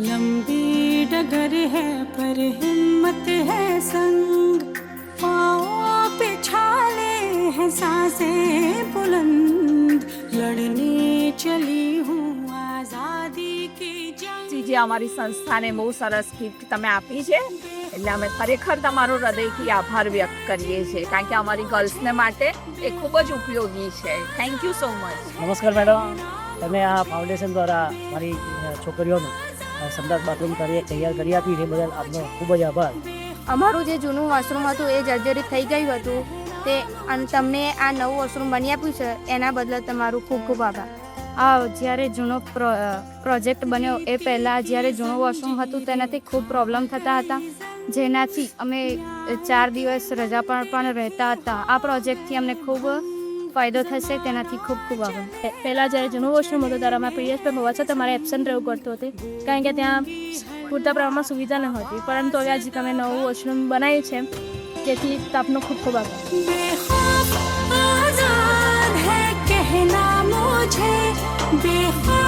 लंबी डगर है पर हिम्मत है संग, पाँव पे छाले हैं सांसें बुलंद, लड़ने चली हूँ आजादी की जंग। જે અમારી સંસ્થાને બહુ સરસ ગિફ્ટ તમે આપી છે, એટલે અમે ખરેખર તમારો હૃદયથી આભાર વ્યક્ત કરીએ છીએ, કારણ કે અમારી ગર્લ્સને માટે એ ખૂબ જ ઉપયોગી છે. Thank you so much. નમસ્કાર મેડમ, તમે આ ફાઉન્ડેશન દ્વારા મારી છોકરીઓનું સંડાસ બાથરૂમ તૈયાર કરી આપી એ બદલ આપનો ખૂબ જ આભાર. અમારું જે જૂનું વોશરૂમ હતું એ જર્જરિત થઈ ગયું હતું, તે અને તમને આ નવું વોશરૂમ બની આપ્યું છે એના બદલે તમારું ખૂબ ખૂબ આભાર. જ્યારે જૂનો પ્રોજેક્ટ બન્યો એ પહેલાં જ્યારે જૂનું વોશરૂમ હતું તેનાથી ખૂબ પ્રોબ્લેમ થતા હતા, જેનાથી અમે 4 દિવસ રજા પર પણ રહેતા હતા. આ પ્રોજેક્ટથી અમને ખૂબ ફાયદો થશે, તેનાથી ખૂબ ખૂબ આભાર. પહેલાં જ્યારે જૂનું વોશરૂમ હતું ત્યારે અમારા પીરિયડ પર હોવા છતાં તમારે એબસન્ટ રહેવું પડતું હતું, કારણ કે ત્યાં પૂરતા પ્રમાણમાં સુવિધા ન હતી. પરંતુ હવે આજે તમે નવું વોશરૂમ બનાવ્યું છે, તેથી આપનો ખૂબ ખૂબ આભાર. बेखौफ आजाद है कहना मुझे, बेखौफ